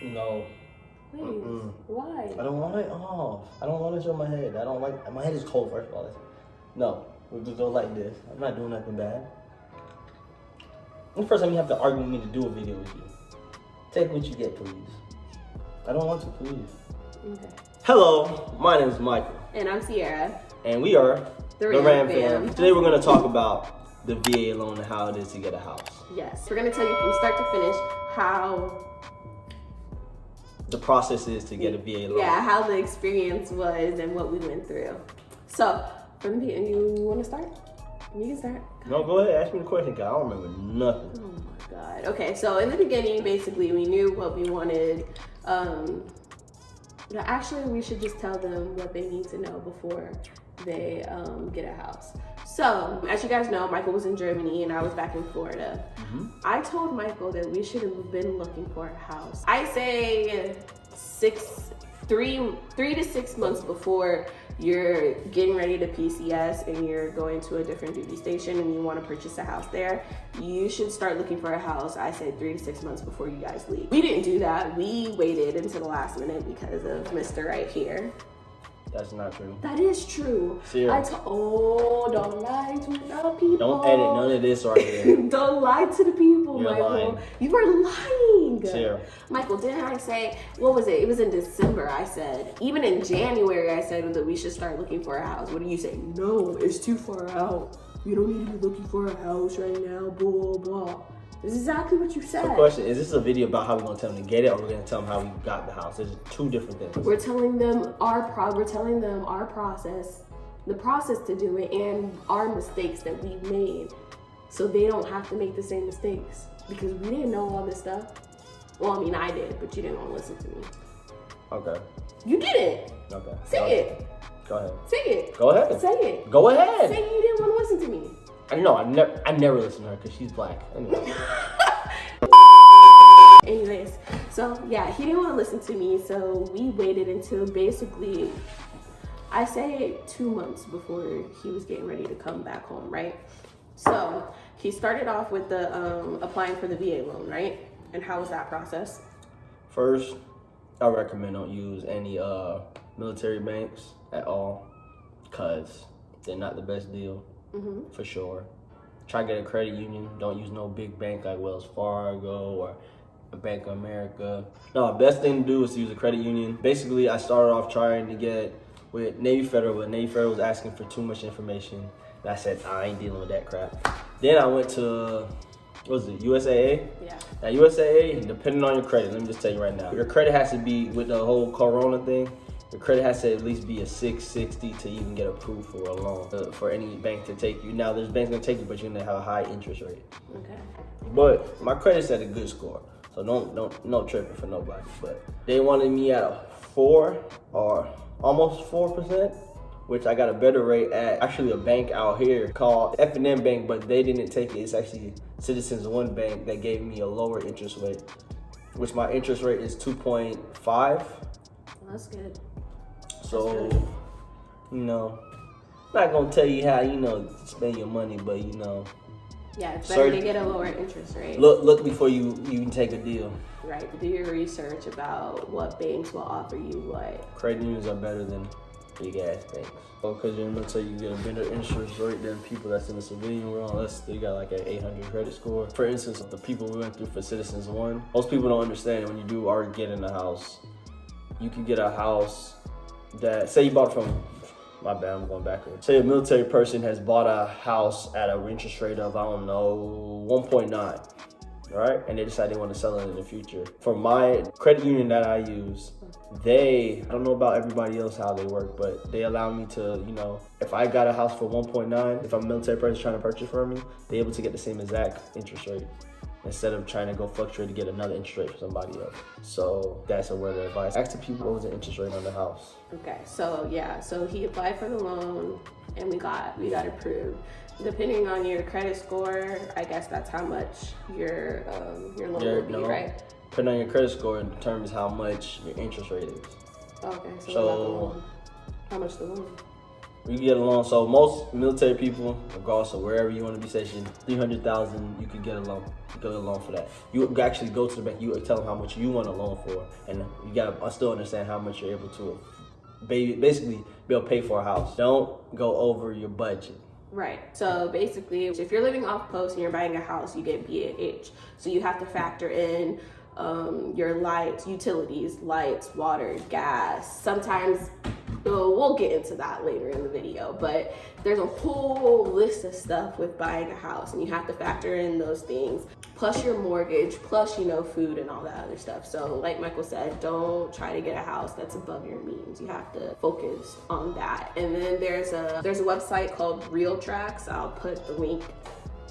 No. Please. Why? I don't want it off. I don't want it on my head. I don't like, my head is cold first of all. No, we'll just go like this. I'm not doing nothing bad. The first time you have to argue with me to do a video with you. Take what you get, please. I don't want to, please. Okay. Hello, my name is Michael. And I'm Siera. And we are the Ram Fam. Today we're going to talk about the VA loan and how it is to get a house. Yes, we're going to tell you from start to finish how the process is to get a VA loan. Yeah, how the experience was and what we went through. So, from the beginning, you want to start? You can start. No, go ahead. Ask me the question, because I don't remember nothing. Oh my God. Okay, so in the beginning, basically, we knew what we wanted. Actually, we should just tell them what they need to know before they get a house. So, as you guys know, Michael was in Germany and I was back in Florida. I told Michael that we should have been looking for a house. I say 3 to 6 months before you're getting ready to PCS and you're going to a different duty station and you want to purchase a house there, you should start looking for a house. I said 3 to 6 months before you guys leave. We didn't do that. We waited until the last minute because of Mr. Right here. That's not true. That is true. Siera. Don't lie to the people. Don't edit none of this right here. Don't lie to the people, You're Michael. lying. You are lying. Siera. Michael, didn't I say, what was it? It was in December, I said. Even in January, I said that we should start looking for a house. What do you say? No, it's too far out. You don't need to be looking for a house right now, blah, blah. This is exactly what you said. The question, is this a video about how we're going to tell them to get it, or we're going to tell them how we got the house? There's two different things. We're telling them our process, the process to do it, and our mistakes that we made, so they don't have to make the same mistakes, because we didn't know all this stuff. Well, I mean, I did, but you didn't want to listen to me. Okay. You didn't. Okay. Say it. Go ahead. Say it. Go ahead. Say it. Go ahead. Say you didn't want to listen to me. I know. I never listen to her because she's black. Anyway. Anyways, so yeah, he didn't want to listen to me, so we waited until basically, I say 2 months before he was getting ready to come back home, right? So he started off with the applying for the VA loan, right? And how was that process? First, I recommend don't use any military banks at all, because they're not the best deal. For sure. Try to get a credit union. Don't use no big bank like Wells Fargo or Bank of America. No, best thing to do is to use a credit union. Basically, I started off trying to get with Navy Federal, but Navy Federal was asking for too much information. And I said, I ain't dealing with that crap. Then I went to, what was it, USAA? Yeah. Now, USAA, depending on your credit, let me just tell you right now, your credit has to be, with the whole Corona thing, your credit has to at least be a 660 to even get approved for a loan, for any bank to take you. Now, there's banks gonna take you, but you're gonna have a high interest rate. Okay. But my credit's at a good score, so no tripping for nobody. But they wanted me at a 4 or almost 4%, which I got a better rate at actually a bank out here called F&M Bank, but they didn't take it. It's actually Citizens One Bank that gave me a lower interest rate, which my interest rate is 2.5. Well, that's good. So, you know, not gonna tell you how, spend your money, but yeah, it's better to get a lower interest rate. Look before you can take a deal. Right, do your research about what banks will offer you what. Credit unions are better than big ass banks. Because you're gonna tell you get a better interest rate than people that's in the civilian world, unless they got like an 800 credit score. For instance, the people we went through for Citizens One, most people don't understand when you do already get in a house, you can get a house that, say you bought from, my bad, I'm going backwards. Say a military person has bought a house at an interest rate of, I don't know, 1.9, right? And they decide they want to sell it in the future. For my credit union that I use, I don't know about everybody else how they work, but they allow me to, if I got a house for 1.9, if I'm a military person trying to purchase from me, they're able to get the same exact interest rate. instead of trying to go fluctuate to get another interest rate for somebody else. So that's a word of advice. Ask the people what was the interest rate on the house. Okay, so yeah, so he applied for the loan and we got approved. Depending on your credit score, I guess that's how much your loan will be, right? Depending on your credit score, it determines how much your interest rate is. Okay, so what about the loan? How much the loan? You get a loan. So most military people, regardless of wherever you want to be stationed, $300,000, you could get a loan. You get a loan for that. You actually go to the bank. You tell them how much you want a loan for, and you gotta still understand how much you're able to basically be able to pay for a house. Don't go over your budget. Right. So basically, if you're living off post and you're buying a house, you get BAH. So you have to factor in your lights, utilities, lights, water, gas. Sometimes we'll get into that later in the video, but there's a whole list of stuff with buying a house, and you have to factor in those things, plus your mortgage, plus food and all that other stuff. So like Michael said, don't try to get a house that's above your means. You have to focus on that. And then there's a website called Real Tracks. I'll put the link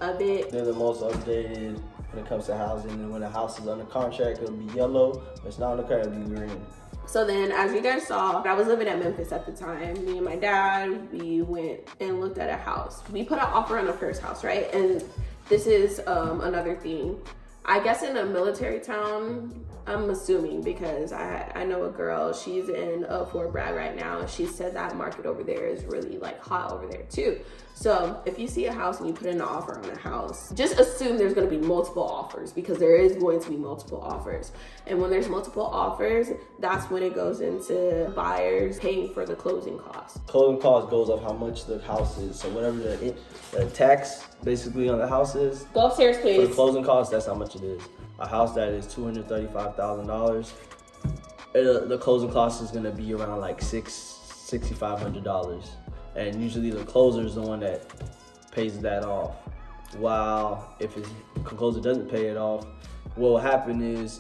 of it. They're the most updated when it comes to housing, and when the house is under contract, it'll be yellow. When it's not under contract, it'll be green. So then, as you guys saw, I was living at Memphis at the time. Me and my dad, we went and looked at a house. We put an offer on the first house, right? And this is another thing. I guess in a military town, I'm assuming, because I know a girl, she's in Fort Bragg right now, and she said that market over there is really like hot over there too. So if you see a house and you put in an offer on a house, just assume there's going to be multiple offers, because there is going to be multiple offers. And when there's multiple offers, that's when it goes into buyers paying for the closing costs. Closing cost goes up how much the house is. So whatever the tax basically on the house is. Go upstairs, please. For the closing cost, that's how much it is. A house that is $235,000, the closing cost is gonna be around like $6,500, and usually the closer is the one that pays that off. While if the closer doesn't pay it off, what will happen is,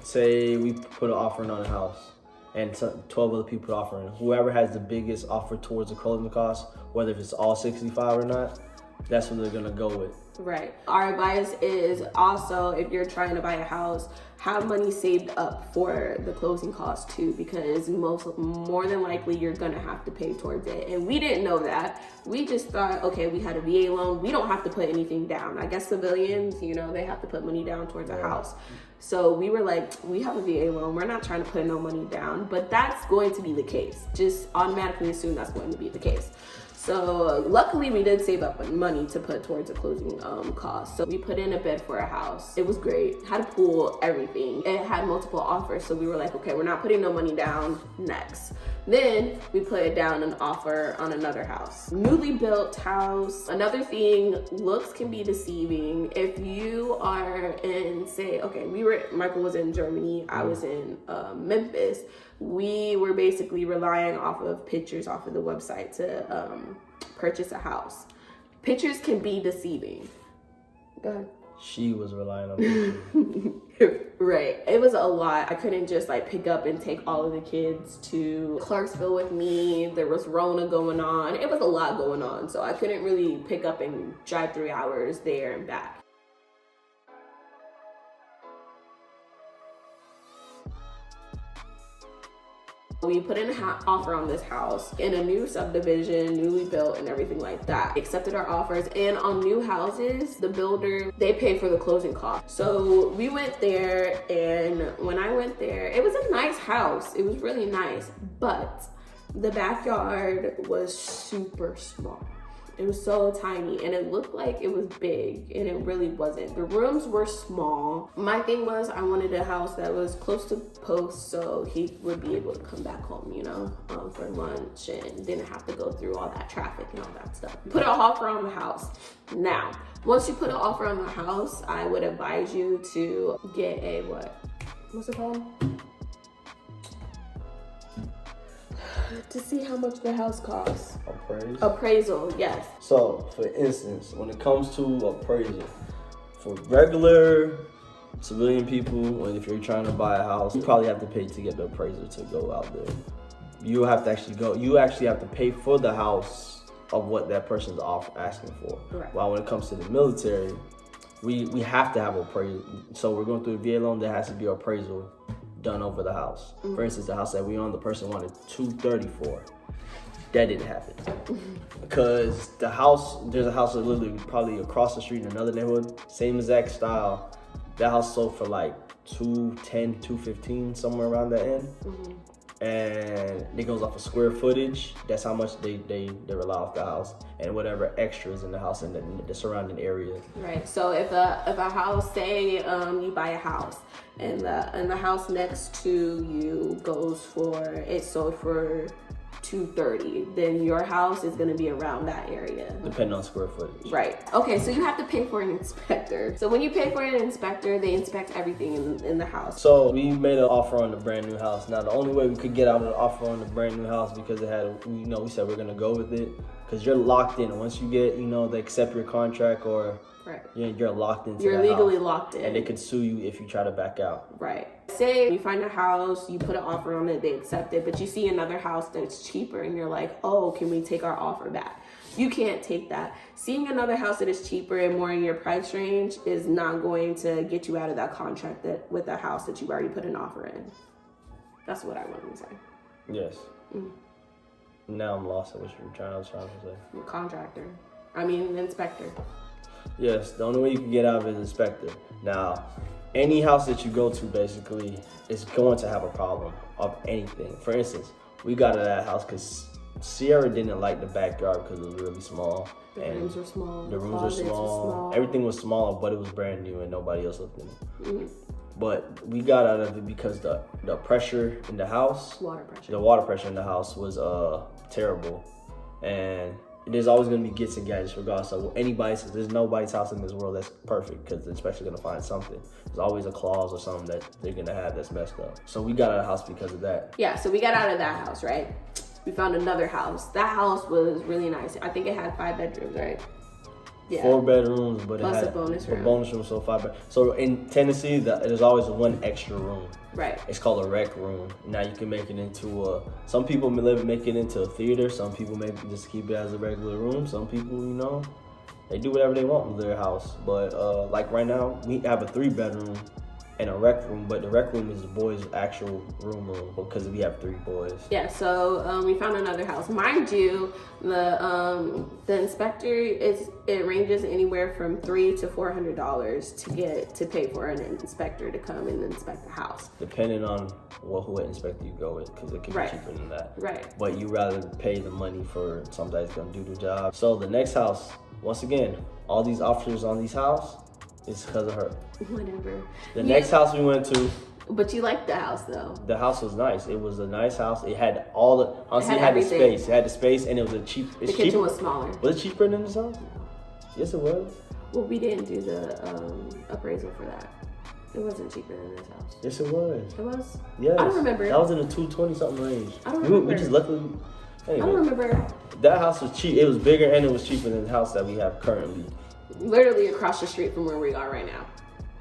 say we put an offer in on a house, and 12 other people put an offer in. Whoever has the biggest offer towards the closing cost, whether if it's all 65 or not, that's what they're gonna go with. Right. Our advice is also, if you're trying to buy a house, have money saved up for the closing costs too, because more than likely you're gonna have to pay towards it. And we didn't know that. We just thought, okay, we had a VA loan, we don't have to put anything down. I guess civilians, they have to put money down towards a house. So we were like, we have a VA loan, we're not trying to put no money down, but that's going to be the case. Just automatically assume that's going to be the case. So luckily we did save up money to put towards a closing cost. So we put in a bid for a house. It was great, had a pool, everything. It had multiple offers. So we were like, okay, we're not putting no money down. Next. Then we put down an offer on another house. Newly built house. Another thing, looks can be deceiving. If you are in, say, okay, Michael was in Germany, I was in Memphis. We were basically relying off of pictures off of the website to purchase a house. Pictures can be deceiving. Go ahead. She was relying on pictures. Right. It was a lot. I couldn't just pick up and take all of the kids to Clarksville with me. There was Rona going on. It was a lot going on. So I couldn't really pick up and drive 3 hours there and back. We put in an offer on this house in a new subdivision, newly built and everything like that. Accepted our offers, and on new houses, the builder, they pay for the closing costs. So we went there, and when I went there, it was a nice house. It was really nice, but the backyard was super small. It was so tiny, and it looked like it was big, and it really wasn't. The rooms were small. My thing was, I wanted a house that was close to post, so he would be able to come back home, for lunch, and didn't have to go through all that traffic and all that stuff. Put an offer on the house. Now, once you put an offer on the house, I would advise you to get a what's it called? To see how much the house costs. Appraisal, yes. So, for instance, when it comes to appraisal, for regular civilian people, and if you're trying to buy a house, you probably have to pay to get the appraiser to go out there. You actually have to pay for the house of what that person's asking for. Right. While when it comes to the military, we have to have appraisal. So we're going through a VA loan. There has to be appraisal done over the house. For instance, the house that we on, the person wanted $234. That didn't happen because there's a house literally probably across the street in another neighborhood, same exact style. That house sold for like $210, $215, somewhere around that end. And it goes off of square footage. That's how much they rely off the house and whatever extras in the house and the surrounding area. Right. So if a house, say you buy a house and the house next to you sold for $230, then your house is going to be around that area. Depending on square footage. Right. Okay, so you have to pay for an inspector. So when you pay for an inspector, they inspect everything in the house. So we made an offer on the brand new house. Now the only way we could get out of the offer on the brand new house because it had, we said we're going to go with it because you're locked in. Once you get, they accept your contract or right. You're locked into You're the legally house. Locked in. And they could sue you if you try to back out. Right. Say you find a house, you put an offer on it, they accept it, but you see another house that's cheaper and you're like, oh, can we take our offer back? You can't take that. Seeing another house that is cheaper and more in your price range is not going to get you out of that contract with a house that you already put an offer in. That's what I wanted to say. Yes. Now I'm lost at what you were trying to say. Contractor. I mean, inspector. Yes, the only way you can get out of it is inspector. Now, any house that you go to basically is going to have a problem of anything. For instance, we got out of that house because Siera didn't like the backyard because it was really small. The rooms were small. The rooms were small. Everything was smaller, but it was brand new and nobody else lived in it. But we got out of it because the pressure in the house, the water pressure in the house was terrible. And there's always going to be gets and gadgets regardless of there's nobody's house in this world that's perfect because they're especially going to find something. There's always a clause or something that they're going to have that's messed up. So we got out of the house because of that. Yeah, so we got out of that house, right? We found another house. That house was really nice. I think it had 5 bedrooms, right? Yeah. 4 bedrooms, but plus it had a bonus room. A bonus room, so 5 bedrooms. So in Tennessee, there's always one extra room. Right. It's called a rec room. Now you can make it into some people make it into a theater. Some people just keep it as a regular room. Some people, they do whatever they want with their house. But like right now, we have a 3-bedroom and a rec room, but the rec room is the boys' actual room because we have 3 boys. Yeah, so we found another house. Mind you, the inspector it ranges anywhere from $300 to $400 to pay for an inspector to come and inspect the house. Depending on who inspector you go with, because it can be cheaper than that. Right. But you rather pay the money for somebody that's gonna do the job. So the next house, once again, all these offers on these houses. It's because of her. Whatever. The next house we went to. But you liked the house though. The house was nice. It was a nice house. It had it had the space. It had the space and it was the kitchen was smaller. Was it cheaper than this house? No. Yes, it was. Well, we didn't do the appraisal for that. It wasn't cheaper than this house. Yes, it was. It was? Yes. I don't remember. That was in the 220 something range. I don't remember. We just luckily. Anyway, I don't remember. That house was cheap. It was bigger and it was cheaper than the house that we have currently. Literally across the street from where we are right now.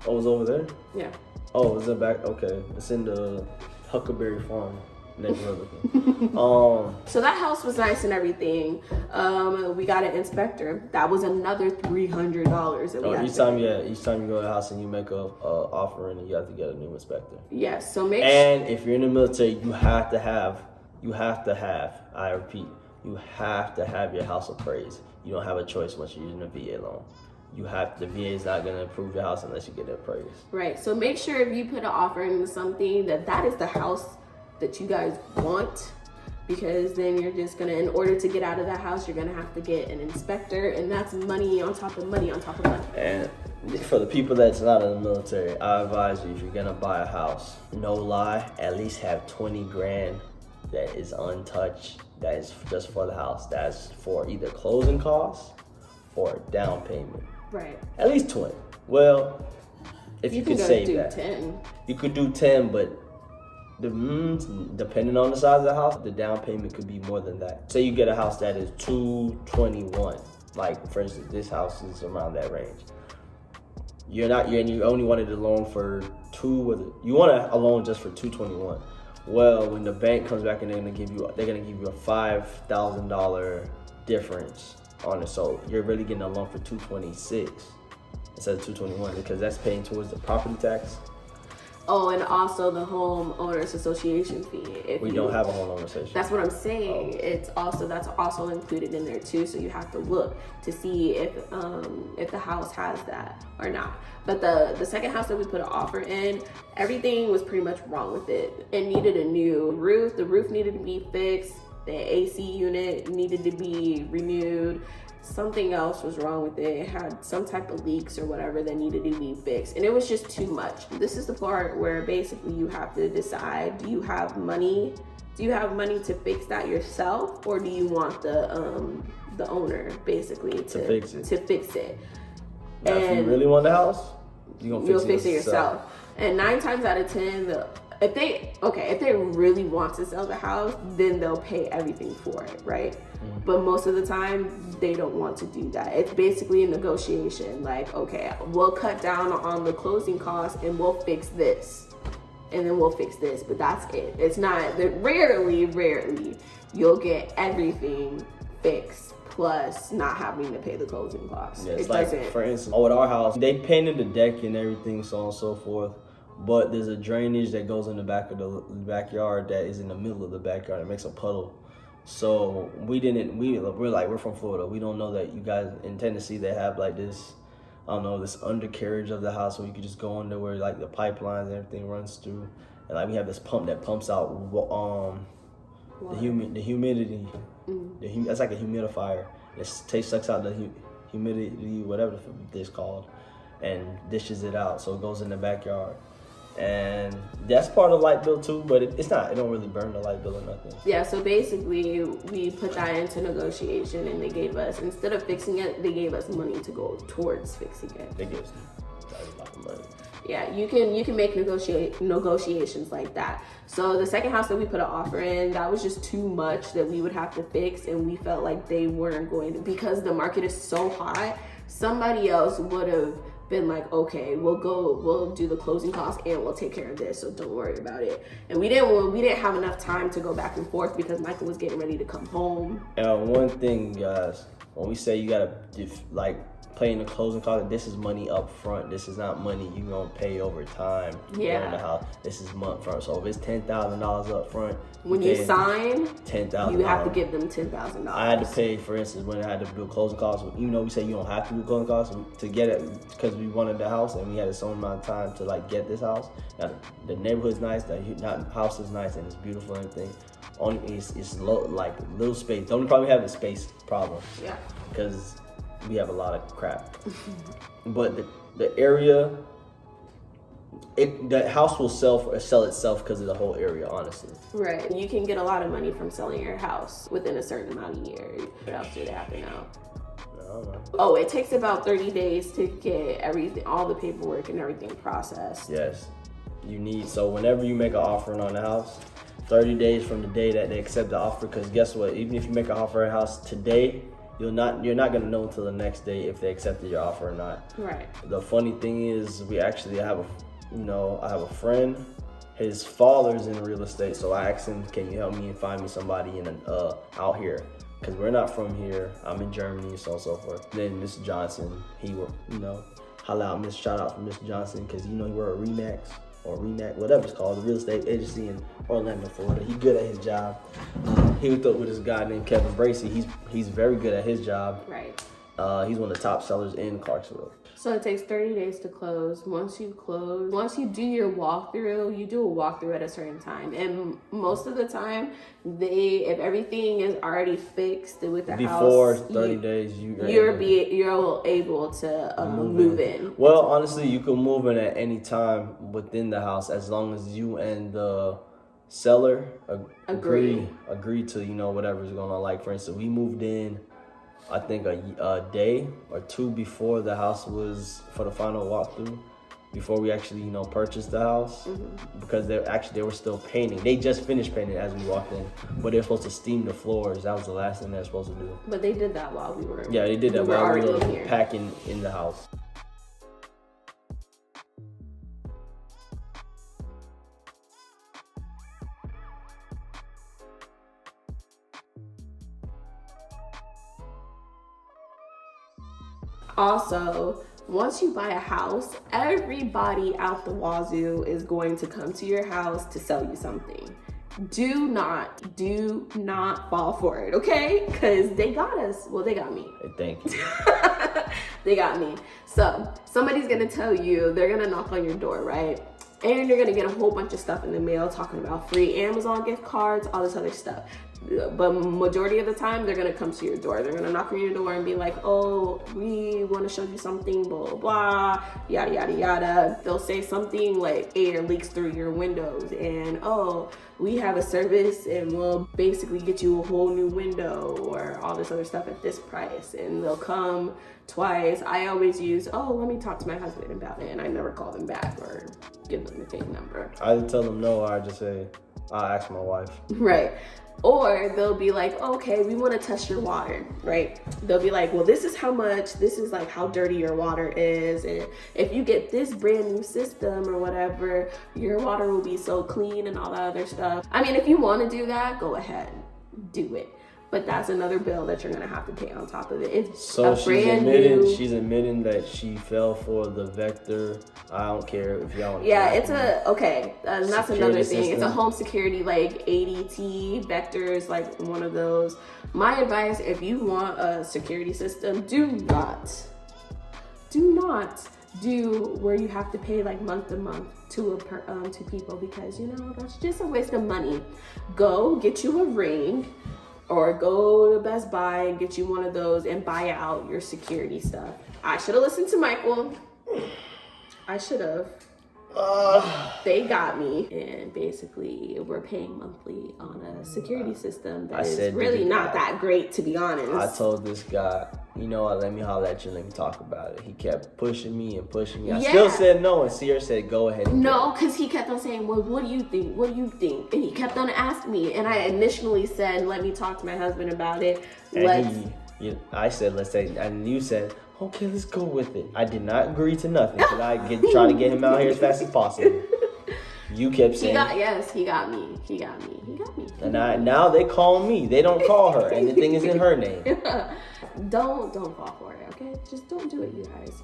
Oh, it was over there? Yeah. Oh, is it back? Okay. It's in the Huckleberry Farm neighborhood. So that house was nice and everything. We got an inspector. That was another $300 that we had. Each time you go to the house and you make a offer and you have to get a new inspector. Yes. So if you're in the military, you have to have, I repeat, you have to have your house appraised. You don't have a choice once you're using a VA loan. The VA is not going to approve your house unless you get it appraised. Right. So make sure if you put an offer into something that is the house that you guys want, because then you're just going to, in order to get out of that house, you're going to have to get an inspector, and that's money on top of money on top of money. And for the people that's not in the military, I advise you, if you're going to buy a house, no lie, at least have 20 grand that is untouched, that is just for the house. That's for either closing costs or down payment. Right. At least 20. Well, if you could save that. 10. You could do 10, but depending on the size of the house, the down payment could be more than that. Say you get a house that is $221. Like, for instance, this house is around that range. You only wanted a loan for you want a loan just for $221. Well, when the bank comes back and they're gonna give you a $5,000 difference on it, so you're really getting a loan for $226 instead of 221 because that's paying towards the property tax. Oh, and also the homeowners association fee. We don't have a homeowners association. That's what I'm saying. That's also included in there too. So you have to look to see if the house has that or not. But the second house that we put an offer in, everything was pretty much wrong with it. It needed a new roof. The roof needed to be fixed. The AC unit needed to be renewed. Something else was wrong with it. It had some type of leaks or whatever that needed to be fixed. And it was just too much. This is the part where basically you have to decide, do you have money to fix that yourself, or do you want the owner basically to fix it? Now, if you really want the house, you'll fix it yourself. And 9 times out of 10, if they really want to sell the house, then they'll pay everything for it, right? Mm-hmm. But most of the time, they don't want to do that. It's basically a negotiation. Like, okay, we'll cut down on the closing costs and we'll fix this. And then we'll fix this, but that's it. It's not, rarely, you'll get everything fixed plus not having to pay the closing costs. Yeah, it's like, for instance, with our house, they painted the deck and everything, so on and so forth. But there's a drainage that goes in the back of the backyard that is in the middle of the backyard. It makes a puddle. So we're from Florida. We don't know that you guys in Tennessee they have like this, I don't know, this undercarriage of the house where you can just go under where like the pipelines and everything runs through. And like we have this pump that pumps out the humidity. Mm-hmm. That's like a humidifier. It sucks out the humidity, whatever it's called, and dishes it out. So it goes in the backyard. And that's part of the light bill too, but it don't really burn the light bill or nothing. Yeah, so basically we put that into negotiation, and they gave us, instead of fixing it, they gave us money to go towards fixing it. They gave us a lot of money. Yeah, you can make negotiations like that. So the second house that we put an offer in, that was just too much that we would have to fix, and we felt like they weren't going to, because the market is so hot, somebody else would have been like, okay, we'll do the closing costs and we'll take care of this, so don't worry about it. And we didn't have enough time to go back and forth because Michael was getting ready to come home. And one thing, guys, when we say you gotta paying the closing costs, this is money up front. This is not money you gonna pay over time. Yeah. In the house. This is month front. So if it's $10,000 up front, when you sign, $10,000, you have to give them $10,000. I had to pay, for instance, when I had to do closing costs. Even though we say you don't have to do closing costs to get it, because we wanted the house and we had a certain amount of time to get this house. Now, the neighborhood's nice. The house is nice and it's beautiful and everything. Only it's low, little space. The only problem we have is space problem. Yeah. Because we have a lot of crap. But the area, the house will sell itself because of the whole area, honestly. Right. You can get a lot of money from selling your house within a certain amount of years. What else do they have to know? I don't know. Oh, it takes about 30 days to get all the paperwork and everything processed. Yes. So whenever you make an offering on the house, 30 days from the day that they accept the offer, because guess what? Even if you make an offer on a house today, you're not gonna know until the next day if they accepted your offer or not. Right. The funny thing is, I have a friend. His father's in real estate, so I asked him, "Can you help me and find me somebody out here?" Because we're not from here. I'm in Germany, so on and so forth. Then Mr. Johnson, he will, shout out from Mr. Johnson, because he worked at Remax or Renac, whatever it's called, the real estate agency in Orlando, Florida. He's good at his job. He hooked up with this guy named Kevin Bracey. He's very good at his job. Right. He's one of the top sellers in Clarksville. So it takes 30 days to close. Once you do your walkthrough, you do a walkthrough at a certain time. And most of the time, if everything is already fixed with the house, before 30 days, you're able to move in. Well, honestly, you can move in at any time within the house as long as you and the seller agree to whatever's going on. Like, for instance, we moved in, I think a day or two before the house was for the final walkthrough, before we actually purchased the house, because they were still painting. They just finished painting as we walked in, but they're supposed to steam the floors. That was the last thing they're supposed to do. But they did that while we were. Yeah, they did that while we were packing in the house. Also, once you buy a house, everybody out the wazoo is going to come to your house to sell you something. Do not fall for it, okay? Because they got us. Well, they got me. Thank you. They got me. So somebody's gonna tell you, they're gonna knock on your door, right? And you're gonna get a whole bunch of stuff in the mail talking about free Amazon gift cards, all this other stuff. But majority of the time, they're gonna come to your door. They're gonna knock on your door and be like, oh, we wanna show you something, blah, blah, blah, yada, yada, yada. They'll say something like air leaks through your windows and, oh, we have a service and we'll basically get you a whole new window or all this other stuff at this price. And they'll come twice. I always use, oh, let me talk to my husband about it. And I never call them back or give them the fake number. I either tell them no or I just say, I'll ask my wife. Right. Or they'll be like, okay, we want to test your water, right? They'll be like, well, this is how much, this is like how dirty your water is. And if you get this brand new system or whatever, your water will be so clean and all that other stuff. I mean, if you want to do that, go ahead, do it. But that's another bill that you're going to have to pay on top of it. It's so she's admitting that she fell for the Vector. I don't care if y'all want to. Yeah, it's and that's another thing. System. It's a home security, like ADT, Vector's like one of those. My advice, if you want a security system, do not do where you have to pay like month to month to people, because, you know, that's just a waste of money. Go get you a Ring. Or go to Best Buy and get you one of those and buy out your security stuff. I should have listened to Michael. I should have. They got me. And basically, we're paying monthly on a security system that is really not that great, to be honest. I told this guy, you know what, let me holler at you, let me talk about it. He kept pushing me. I still said no, and Siera said go ahead. No, because he kept on saying, well, what do you think? What do you think? And he kept on asking me. And I initially said, let me talk to my husband about it. I said, let's say, and you said, okay, let's go with it. I did not agree to nothing. Because I try to get him out here as fast as possible. You kept saying he got me. And now they call me. They don't call her. And the thing is in her name. Don't fall for it, okay? Just don't do it, you guys.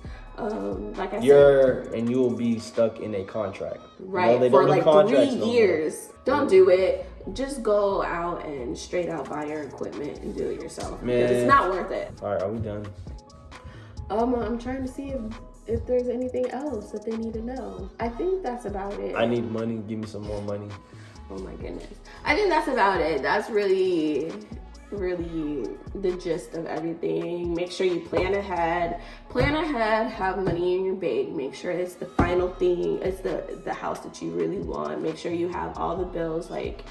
Like I said, and you will be stuck in a contract. Right, for like 3 years. Don't do it. Just go out and straight out buy your equipment and do it yourself. Man, it's not worth it. All right, are we done? I'm trying to see if there's anything else that they need to know. I think that's about it. I need money. Give me some more money. Oh my goodness. I think that's about it. That's really the gist of everything. Make sure you plan ahead, have money in your bank. Make sure it's the final thing. It's the house that you really want. Make sure you have all the bills. Like,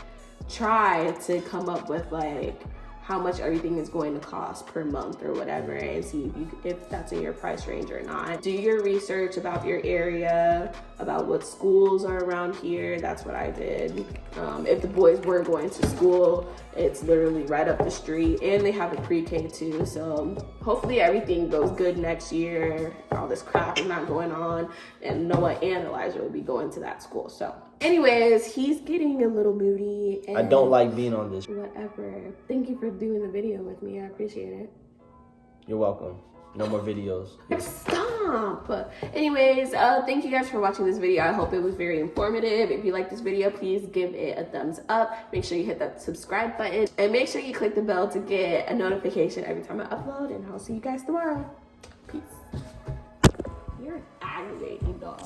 try to come up with like how much everything is going to cost per month or whatever, and see if that's in your price range or not. Do your research about your area, about what schools are around here. That's what I did. If the boys were going to school, it's literally right up the street, and they have a pre-K too. So hopefully everything goes good next year. All this crap is not going on, and Noah and Elijah will be going to that school. So anyways, he's getting a little moody. And I don't like being on this. Whatever. Thank you for doing the video with me. I appreciate it. You're welcome. No more videos. Stop. Anyways, thank you guys for watching this video. I hope it was very informative. If you like this video, please give it a thumbs up. Make sure you hit that subscribe button, and make sure you click the bell to get a notification every time I upload. And I'll see you guys tomorrow. Peace. You're an aggravating dog.